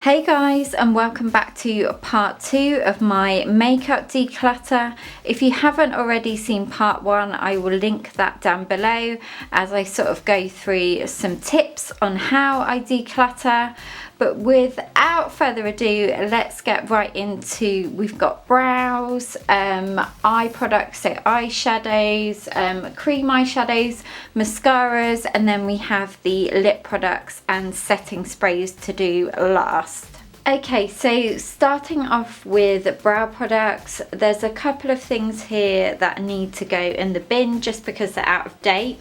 Hey guys, and welcome back to part 2 of my makeup declutter. If you haven't already seen part 1, I will link that down below as I sort of go through some tips on how I declutter. But without further ado, let's get right into, we've got brows, eye products, so eyeshadows, cream eyeshadows, mascaras, and then we have the lip products and setting sprays to do last. Okay, so starting off with brow products, there's a couple of things here that need to go in the bin just because they're out of date.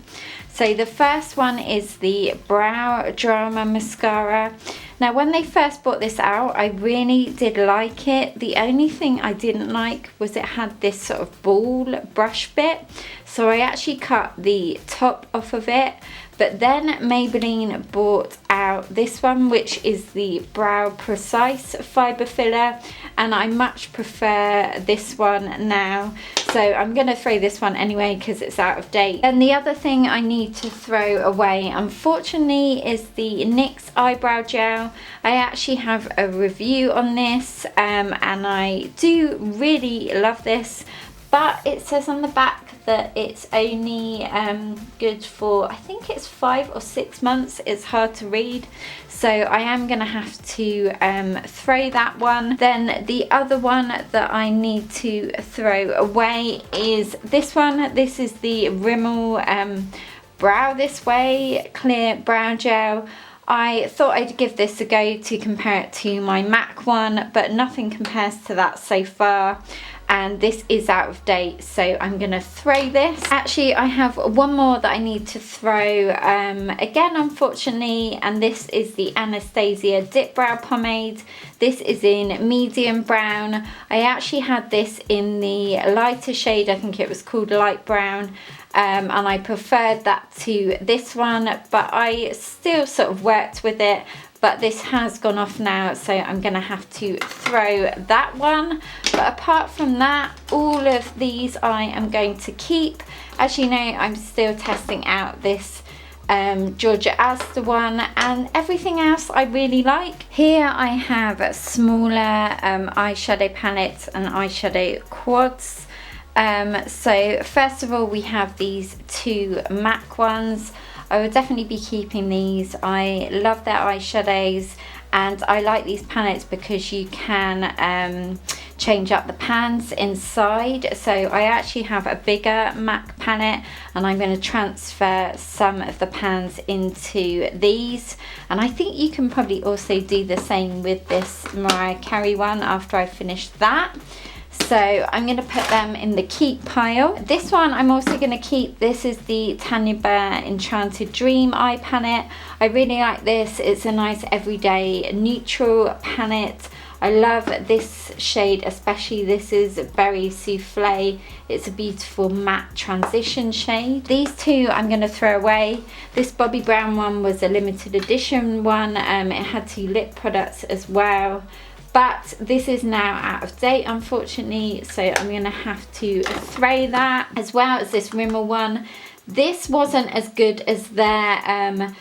So the first one is the Brow Drama Mascara. Now when they first brought this out, I really did like it. The only thing I didn't like was it had this sort of ball brush bit. So I actually cut the top off of it. But then Maybelline brought out this one, which is the Brow Precise Fibre Filler, and I much prefer this one now. So I'm going to throw this one anyway because it's out of date. And the other thing I need to throw away, unfortunately, is the NYX Eyebrow Gel. I actually have a review on this and I do really love this. But it says on the back that it's only good for, I think it's 5 or 6 months. It's hard to read. So I am going to have to throw that one. Then the other one that I need to throw away is this one. This is the Rimmel Brow This Way Clear Brow Gel. I thought I'd give this a go to compare it to my MAC one, but nothing compares to that so far. And this is out of date, so I'm gonna throw this. Actually, I have one more that I need to throw again, unfortunately, and this is the Anastasia Dip Brow Pomade. This is in medium brown. I actually had this in the lighter shade, I think it was called light brown, and I preferred that to this one, but I still sort of worked with it. But this has gone off now, so I'm going to have to throw that one. But apart from that, all of these I am going to keep. As you know, I'm still testing out this Georgia Astor one, and everything else I really like. Here I have smaller eyeshadow palettes and eyeshadow quads. So first of all, we have these two MAC ones. I would definitely be keeping these. I love their eyeshadows, and I like these palettes because you can change up the pans inside. So I actually have a bigger MAC palette, and I'm going to transfer some of the pans into these. And I think you can probably also do the same with this Mariah Carey one after I finish that. So I'm going to put them in the keep pile. This one I'm also going to keep. This is the Tanya Burr Enchanted Dream Eye Palette. I really like this. It's a nice everyday neutral palette. I love this shade especially. This is Berry Souffle. It's a beautiful matte transition shade. These two I'm going to throw away. This Bobbi Brown one was a limited edition one. It had 2 lip products as well. But this is now out of date, unfortunately, so I'm going to have to throw that, as well as this Rimmel one. This wasn't as good as their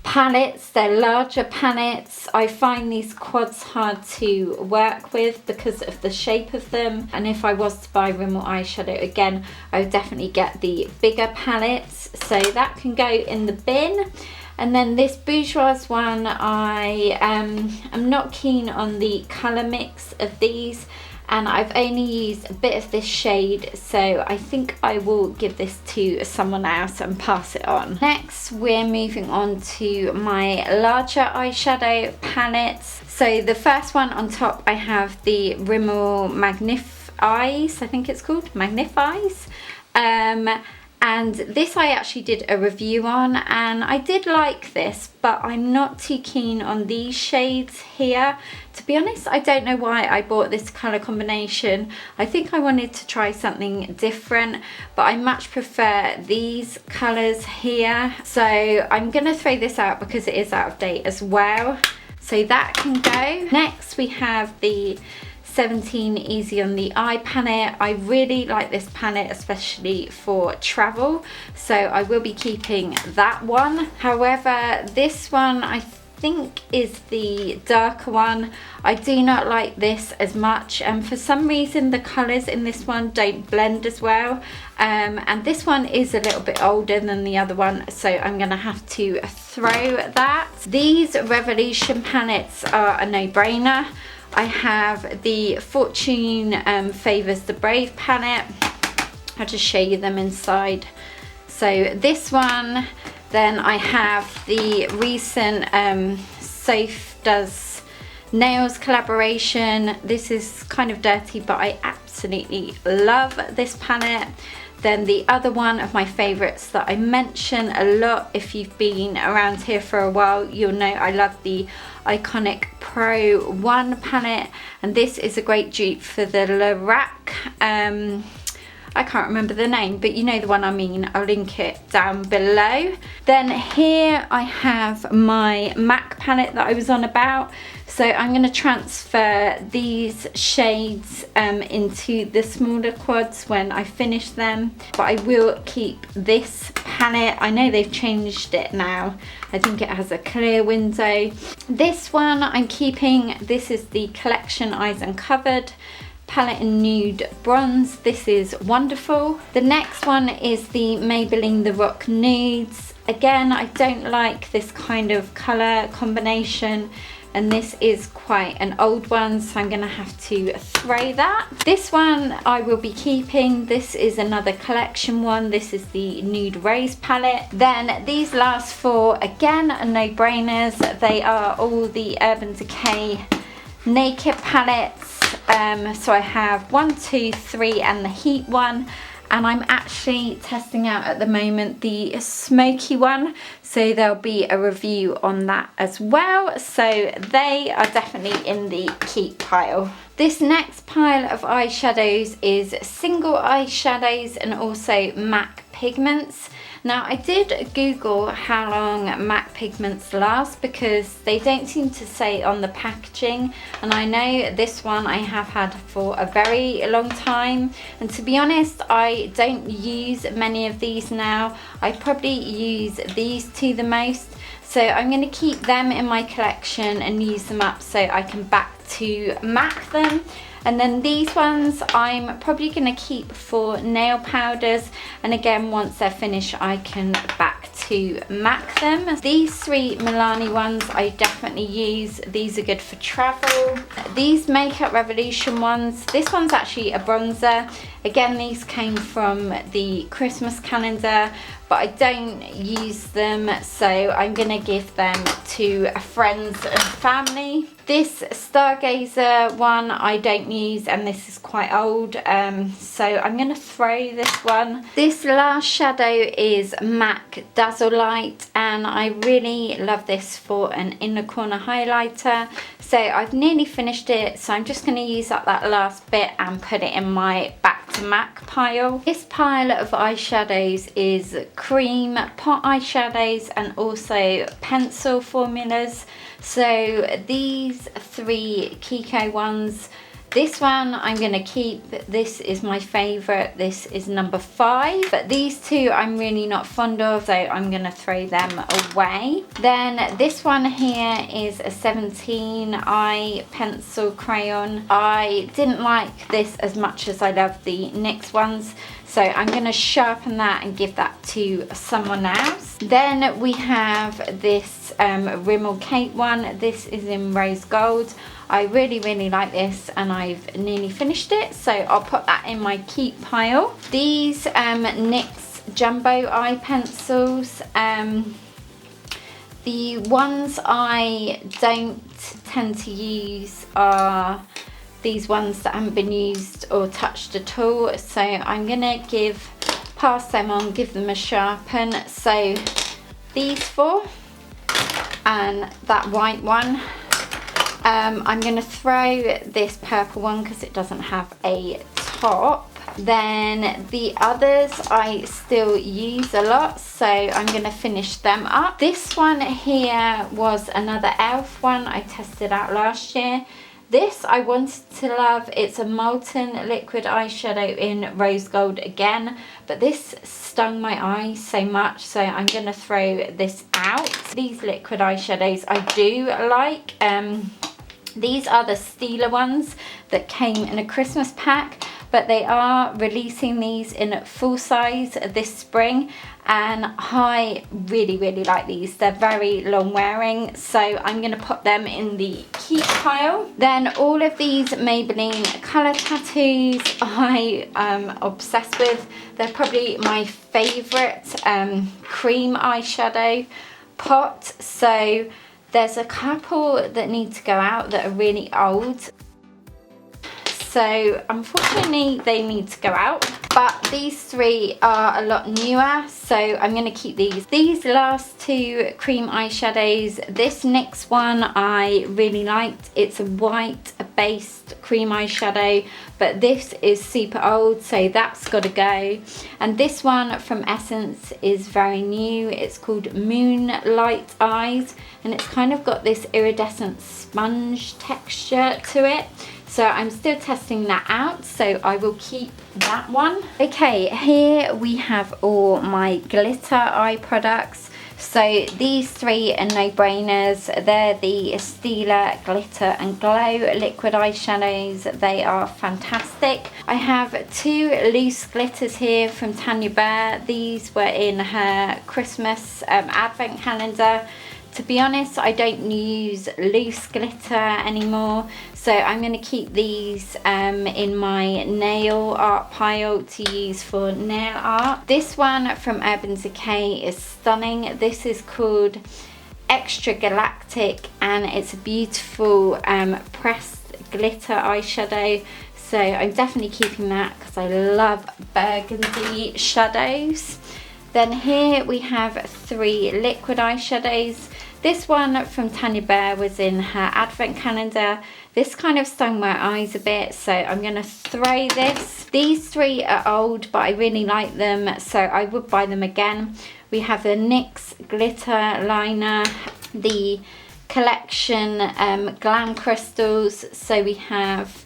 palettes, their larger palettes. I find these quads hard to work with because of the shape of them. And if I was to buy Rimmel eyeshadow again, I would definitely get the bigger palettes. So that can go in the bin. And then this Bourjois one, I am not keen on the colour mix of these, and I've only used a bit of this shade, so I think I will give this to someone else and pass it on. Next, we're moving on to my larger eyeshadow palettes. So the first one on top, I have the Rimmel Eyes, I think it's called, Eyes. And this I actually did a review on, and I did like this, but I'm not too keen on these shades here. To be honest, I don't know why I bought this colour combination. I think I wanted to try something different, but I much prefer these colours here. So I'm going to throw this out because it is out of date as well. So that can go. Next we have the 17 Easy on the Eye palette. I really like this palette, especially for travel, so I will be keeping that one. However, this one I think is the darker one. I do not like this as much, and for some reason the colours in this one don't blend as well, and this one is a little bit older than the other one, so I'm gonna have to throw that. These Revolution palettes are a no-brainer. I have the Fortune Favours the Brave palette. I'll just show you them inside. So this one, then I have the recent Selfie Does Nails collaboration. This is kind of dirty, but I absolutely love this palette. Then the other one of my favorites that I mention a lot, if you've been around here for a while, you'll know I love the Iconic Pro 1 palette, and this is a great dupe for the Lorac. I can't remember the name, but you know the one I mean. I'll link it down below. Then here I have my MAC palette that I was on about. So I'm going to transfer these shades into the smaller quads when I finish them. But I will keep this palette. I know they've changed it now. I think it has a clear window. This one I'm keeping. This is the Collection Eyes Uncovered palette in nude bronze. This is wonderful. The next one is the Maybelline The Rock Nudes. Again, I don't like this kind of colour combination, and this is quite an old one, so I'm gonna have to throw that. This one I will be keeping. This is another collection one. This is the Nude Rose palette. Then these last four, again, are no-brainers. They are all the Urban Decay Naked palettes. So I have 1, 2, 3 and the Heat one, and I'm actually testing out at the moment the Smoky one, so there'll be a review on that as well. So they are definitely in the keep pile. This next pile of eyeshadows is single eyeshadows and also MAC pigments. Now I did Google how long MAC pigments last, because they don't seem to say on the packaging, and I know this one I have had for a very long time, and to be honest I don't use many of these now. I probably use these two the most, so I'm going to keep them in my collection and use them up so I can back to MAC them. And then these ones I'm probably going to keep for nail powders, and again once they're finished I can back to MAC them. These three Milani ones I definitely use. These are good for travel. These Makeup Revolution ones, this one's actually a bronzer. Again, these came from the Christmas calendar, but I don't use them, so I'm gonna give them to friends and family. This Stargazer one I don't use, and this is quite old, so I'm gonna throw this one. This last shadow is MAC Dazzle Light, and I really love this for an inner corner highlighter. So I've nearly finished it, so I'm just going to use up that last bit and put it in my back to MAC pile. This pile of eyeshadows is cream pot eyeshadows and also pencil formulas. So these three Kiko ones, this one I'm going to keep. This is my favourite. This is number 5. But these two I'm really not fond of, so I'm going to throw them away. Then this one here is a 17 eye pencil crayon. I didn't like this as much as I love the NYX ones, so I'm going to sharpen that and give that to someone else. Then we have this Rimmel Kate one. This is in rose gold. I really like this, and I've nearly finished it, so I'll put that in my keep pile. These NYX Jumbo Eye Pencils, the ones I don't tend to use are these ones that haven't been used or touched at all, so I'm gonna pass them on, give them a sharpen. So these 4 and that white one. I'm going to throw this purple one because it doesn't have a top. Then the others I still use a lot, so I'm going to finish them up. This one here was another e.l.f. one I tested out last year. This I wanted to love. It's a molten liquid eyeshadow in rose gold again, but this stung my eyes so much, so I'm going to throw this out. These liquid eyeshadows I do like. These are the Stila ones that came in a Christmas pack, but they are releasing these in full size this spring, and I really like these. They're very long wearing, so I'm going to put them in the keep pile. Then all of these Maybelline colour tattoos I am obsessed with. They're probably my favourite cream eyeshadow pot, so there's a couple that need to go out that are really old. So unfortunately they need to go out, but these three are a lot newer, so I'm going to keep these. These last two cream eyeshadows, this next one I really liked. It's a white based cream eyeshadow, but this is super old, so that's got to go. And this one from Essence is very new. It's called Moonlight Eyes, and it's kind of got this iridescent sponge texture to it. So I'm still testing that out, so I will keep that one. Okay, here we have all my glitter eye products. So these three are no-brainers. They're the Stila Glitter and Glow liquid eyeshadows. They are fantastic. I have two loose glitters here from Tanya Burr. These were in her Christmas advent calendar. To be honest, I don't use loose glitter anymore, so I'm going to keep these in my nail art pile to use for nail art. This one from Urban Decay is stunning. This is called Extra Galactic, and it's a beautiful pressed glitter eyeshadow. So I'm definitely keeping that because I love burgundy shadows. Then here we have three liquid eyeshadows. This one from Tanya Burr was in her advent calendar. This kind of stung my eyes a bit, so I'm going to throw this. These three are old, but I really like them, so I would buy them again. We have the NYX glitter liner, the collection glam crystals. So we have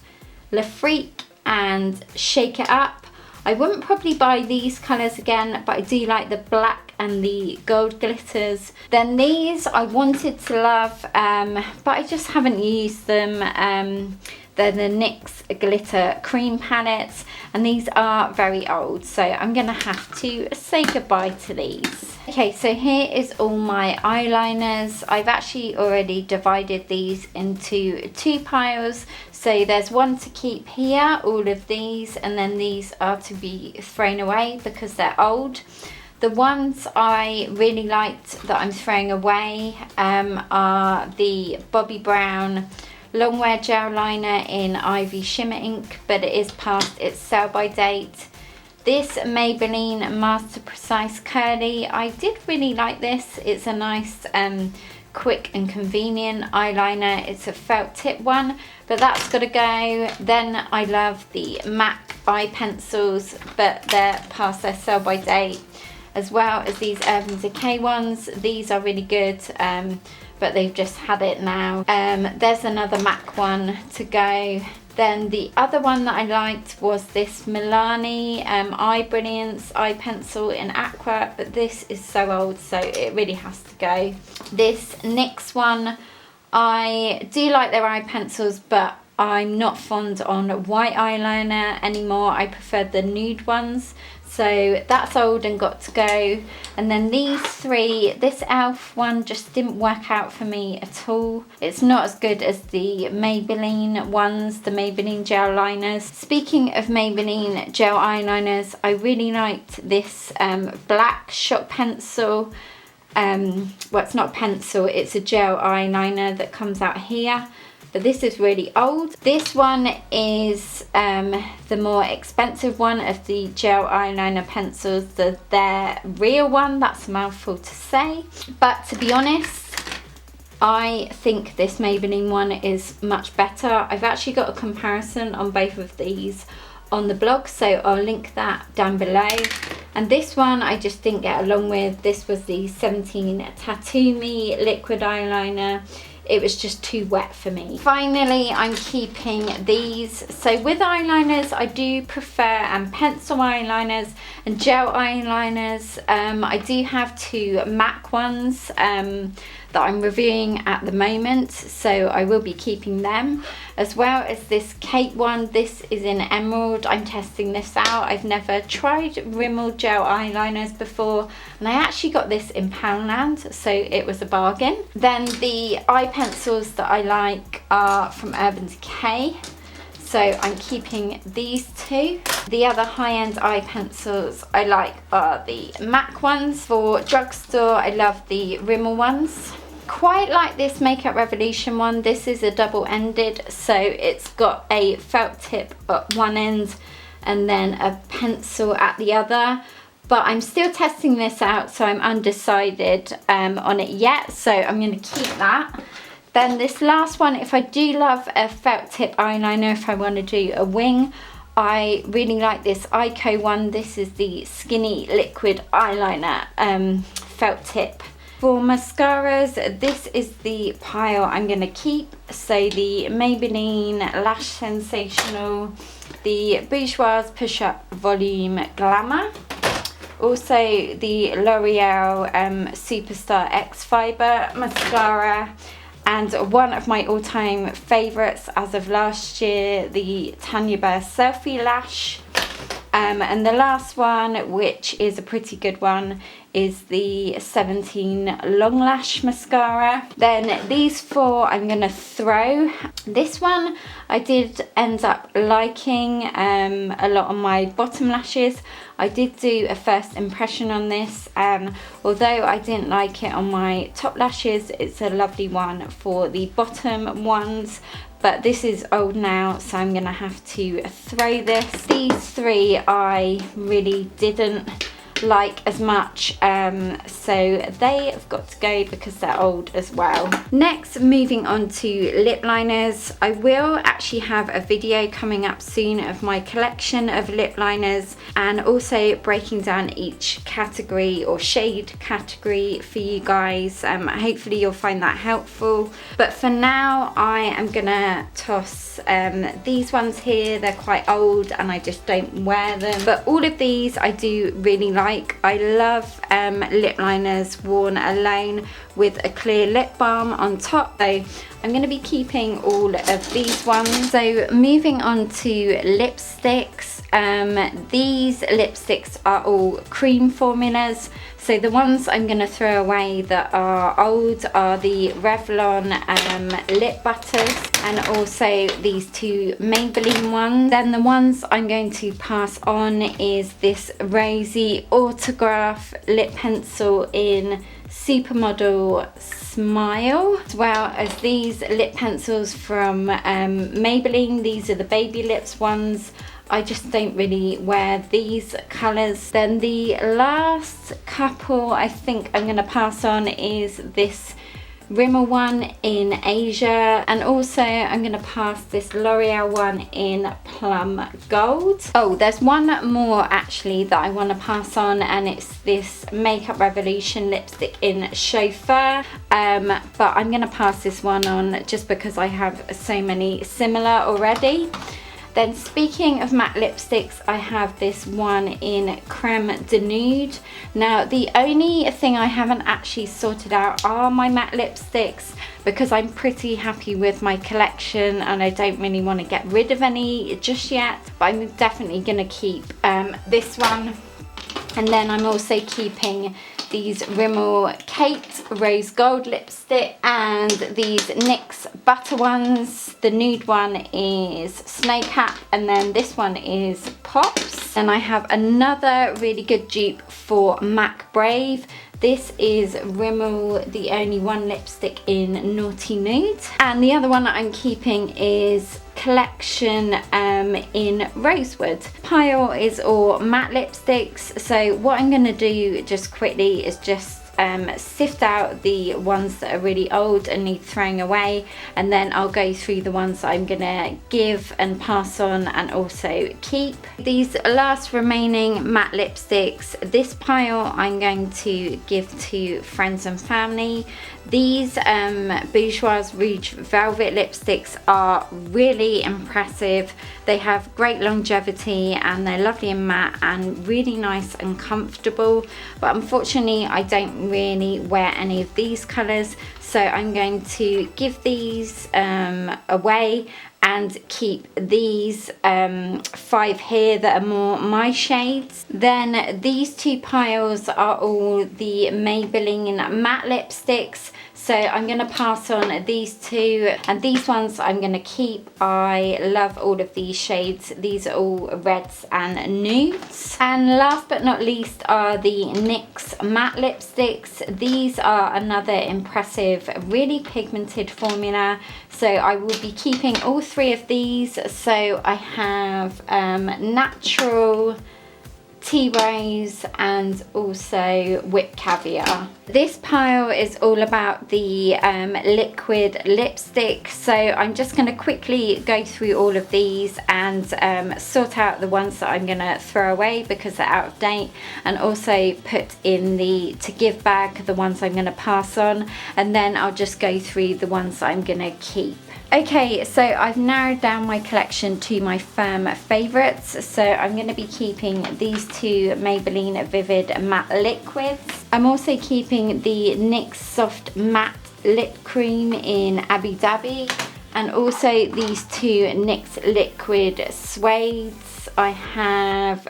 Le Freak and Shake It Up. I wouldn't probably buy these colours again, but I do like the black and the gold glitters. Then these I wanted to love, but I just haven't used them. They're the NYX glitter cream palettes, and these are very old, so I'm gonna have to say goodbye to these. Okay, so here is all my eyeliners. I've actually already divided these into two piles. So there's one to keep here, all of these, and then these are to be thrown away because they're old. The ones I really liked that I'm throwing away are the Bobbi Brown Longwear Gel Liner in Ivy Shimmer Ink, but it is past its sell-by date. This Maybelline Master Precise Curly, I did really like this. It's a nice quick and convenient eyeliner. It's a felt tip one, but that's got to go. Then I love the MAC eye pencils, but they're past their sell-by date, as well as these Urban Decay ones. These are really good, but they've just had it now. There's another MAC one to go. Then the other one that I liked was this Milani Eye Brilliance eye pencil in Aqua, but this is so old, so it really has to go. This NYX one, I do like their eye pencils, but I'm not fond on white eyeliner anymore. I prefer the nude ones. So that's old and got to go. And then these three, this e.l.f. one just didn't work out for me at all. It's not as good as the Maybelline ones, the Maybelline gel liners. Speaking of Maybelline gel eyeliners, I really liked this black shot pencil. Well, it's not a pencil, it's a gel eyeliner that comes out here. But this is really old. This one is the more expensive one of the gel eyeliner pencils. Their real one, that's a mouthful to say. But to be honest, I think this Maybelline one is much better. I've actually got a comparison on both of these on the blog, so I'll link that down below. And this one I just didn't get along with. This was the 17 Tattoo Me liquid eyeliner it was just too wet for me. Finally, I'm keeping these. So with eyeliners, I do prefer pencil eyeliners and gel eyeliners. I do have 2 MAC ones that I'm reviewing at the moment, so I will be keeping them, as well as this Kate one. This is in Emerald. I'm testing this out. I've never tried Rimmel gel eyeliners before, and I actually got this in Poundland, so it was a bargain. Then the eye pencils that I like are from Urban Decay, so I'm keeping these 2. The other high-end eye pencils I like are the MAC ones. For drugstore, I love the Rimmel ones. Quite like this Makeup Revolution one. This is a double-ended, so it's got a felt tip at one end and then a pencil at the other. But I'm still testing this out, so I'm undecided on it yet, so I'm going to keep that. Then this last one, if I do love a felt tip eyeliner, if I want to do a wing, I really like this Ico one. This is the Skinny Liquid Eyeliner felt tip. For mascaras, this is the pile I'm going to keep. So the Maybelline Lash Sensational, the Bourjois Push Up Volume Glamour, also the L'Oreal Superstar X Fiber Mascara, and one of my all-time favourites as of last year, the Tanya Burr Selfie Lash. And the last one, which is a pretty good one, is the 17 Long Lash Mascara. Then these 4 I'm going to throw. This one I did end up liking a lot on my bottom lashes. I did do a first impression on this, and although I didn't like it on my top lashes, it's a lovely one for the bottom ones. But this is old now, so I'm going to have to throw this. These 3 I really didn't like as much, so they have got to go because they're old as well. Next, moving on to lip liners. I will actually have a video coming up soon of my collection of lip liners, and also breaking down each category or shade category for you guys. Hopefully you'll find that helpful, but for now I am gonna toss these ones here. They're quite old and I just don't wear them, but all of these I do really like. I love lip liners worn alone with a clear lip balm on top, so I'm going to be keeping all of these ones. So moving on to lipsticks, these lipsticks are all cream formulas. So the ones I'm going to throw away that are old are the Revlon lip butters, and also these 2 Maybelline ones. Then the ones I'm going to pass on is this Rosy Autograph lip pencil in Supermodel Smile, as well as these lip pencils from Maybelline. These are the Baby Lips ones. I just don't really wear these colours. Then the last couple I think I'm going to pass on is this Rimmel one in Asia, and also I'm going to pass this L'Oreal one in Plum Gold. Oh, there's one more actually that I want to pass on, and it's this Makeup Revolution lipstick in Chauffeur, but I'm going to pass this one on just because I have so many similar already. Then speaking of matte lipsticks, I have this one in Creme de Nude. Now the only thing I haven't actually sorted out are my matte lipsticks, because I'm pretty happy with my collection and I don't really want to get rid of any just yet. But I'm definitely going to keep this one. And then I'm also keeping these Rimmel Kate Rose Gold lipstick and these NYX Butter ones. The nude one is Snow Cap, and then this one is Pops. And I have another really good dupe for MAC Brave. This is Rimmel The Only One lipstick in Naughty Nude. And the other one that I'm keeping is Collection in Rosewood. Pile is all matte lipsticks, so what I'm going to do just quickly is just sift out the ones that are really old and need throwing away, and then I'll go through the ones that I'm gonna give and pass on and also keep. These last remaining matte lipsticks, this pile I'm going to give to friends and family. These Bourjois Rouge Velvet lipsticks are really impressive. They have great longevity and they're lovely and matte and really nice and comfortable. But unfortunately, I don't really wear any of these colours, so I'm going to give these away and keep these 5 here that are more my shades. Then these 2 piles are all the Maybelline matte lipsticks. So I'm going to pass on these 2, and these ones I'm going to keep. I love all of these shades. These are all reds and nudes. And last but not least are the NYX matte lipsticks. These are another impressive, really pigmented formula. So I will be keeping all 3 of these. So I have Natural, Tea Rose and also Whipped Caviar. This pile is all about the liquid lipstick, so I'm just going to quickly go through all of these and sort out the ones that I'm going to throw away because they're out of date, and also put in the to give bag the ones I'm going to pass on, and then I'll just go through the ones that I'm going to keep. Okay, so I've narrowed down my collection to my firm favourites. So I'm going to be keeping these 2 Maybelline Vivid Matte Liquids. I'm also keeping the NYX Soft Matte Lip Cream in Abu Dhabi. And also these 2 NYX Liquid Suedes. I have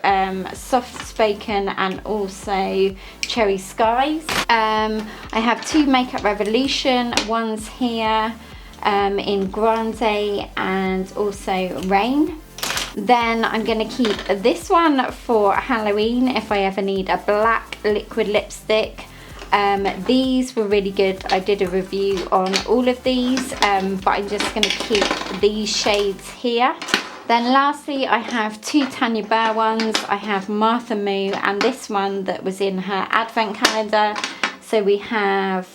Soft Spoken and also Cherry Skies. I have 2 Makeup Revolution ones here. In Grande and also Rain. Then I'm going to keep this one for Halloween if I ever need a black liquid lipstick. These were really good. I did a review on all of these, but I'm just going to keep these shades here. Then lastly, I have 2 Tanya Burr ones. I have Martha Moo and this one that was in her advent calendar. So we have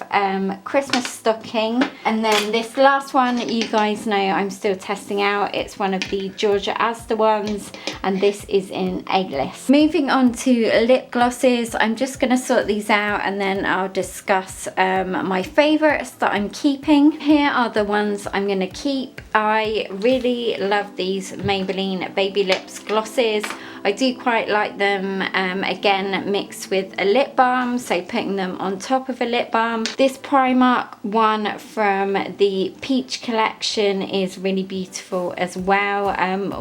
Christmas stocking, and then this last one you guys know I'm still testing out. It's one of the Georgia Asda ones, and this is in A-list. Moving on to lip glosses, I'm just going to sort these out and then I'll discuss my favourites that I'm keeping. Here are the ones I'm going to keep. I really love these Maybelline Baby Lips glosses. I do quite like them, again mixed with a lip balm, so putting them on top of a lip balm. This Primark one from the Peach collection is really beautiful as well,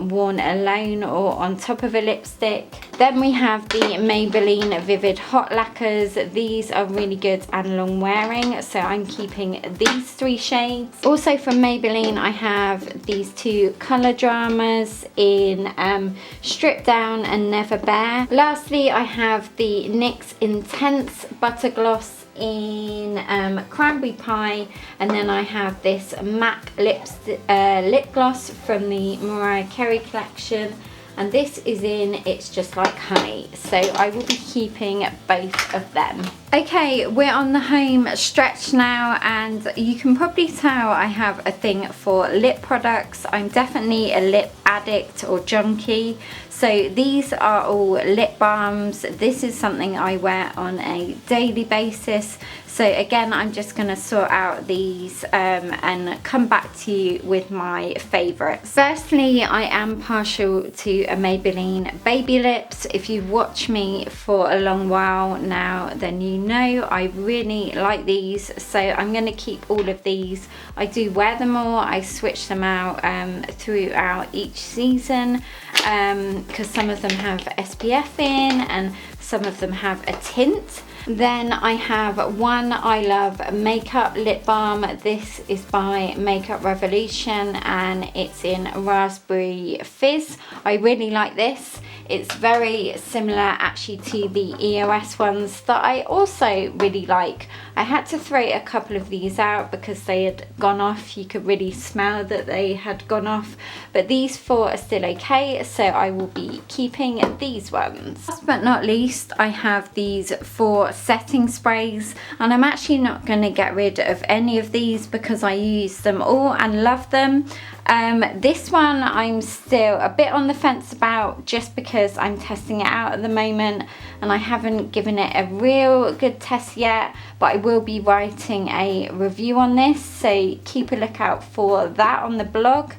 worn alone or on top of a lipstick. Then we have the Maybelline Vivid Hot Lacquers. These are really good and long wearing, so I'm keeping these 3 shades. Also from Maybelline I have these 2 Colour Dramas in Strip Down and Never Bare. Lastly, I have the NYX Intense Butter Gloss in Cranberry Pie, and then I have this MAC lip gloss from the Mariah Carey collection, and this is in It's Just Like Honey, so I will be keeping both of them. Okay, we're on the home stretch now, and you can probably tell I have a thing for lip products. I'm definitely a lip addict or junkie. So these are all lip balms. This is something I wear on a daily basis. So again, I'm just going to sort out these and come back to you with my favourites. Firstly, I am partial to a Maybelline Baby Lips. If you've watched me for a long while now, then you know I really like these. So I'm going to keep all of these. I do wear them all. I switch them out throughout each season, because some of them have SPF in and some of them have a tint. Then I have one I Love Makeup Lip Balm. This is by Makeup Revolution and it's in Raspberry Fizz. I really like this. It's very similar actually to the EOS ones that I also really like. I had to throw a couple of these out because they had gone off. You could really smell that they had gone off, but these 4 are still okay, so I will be keeping these ones. Last but not least, I have these 4 setting sprays, and I'm actually not going to get rid of any of these because I use them all and love them. This one I'm still a bit on the fence about, just because I'm testing it out at the moment and I haven't given it a real good test yet, but I will be writing a review on this, so keep a lookout for that on the blog.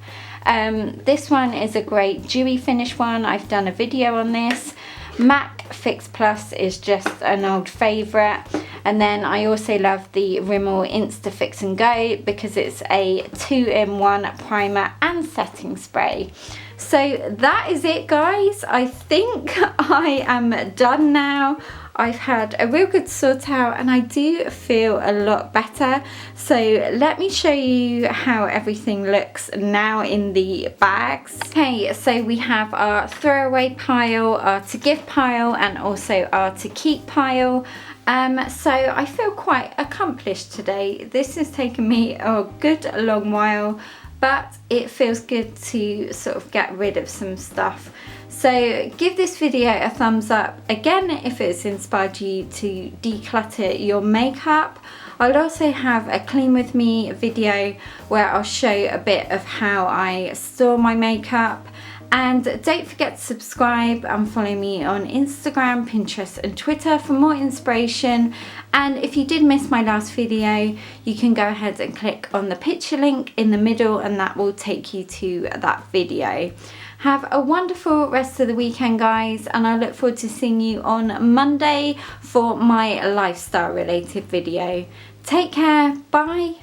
This one is a great dewy finish one. I've done a video on this. MAC Fix Plus is just an old favourite, and then I also love the Rimmel Insta Fix and Go because it's a 2-in-1 primer and setting spray. So that is it, guys. I think I am done now. I've had a real good sort out and I do feel a lot better. So let me show you how everything looks now in the bags. Okay, so we have our throwaway pile, our to give pile, and also our to keep pile. So I feel quite accomplished today. This has taken me a good long while, but it feels good to sort of get rid of some stuff. So give this video a thumbs up again if it's inspired you to declutter your makeup. I'll also have a clean with me video where I'll show a bit of how I store my makeup. And don't forget to subscribe and follow me on Instagram, Pinterest and Twitter for more inspiration. And if you did miss my last video, you can go ahead and click on the picture link in the middle and that will take you to that video. Have a wonderful rest of the weekend, guys, and I look forward to seeing you on Monday for my lifestyle related video. Take care, bye.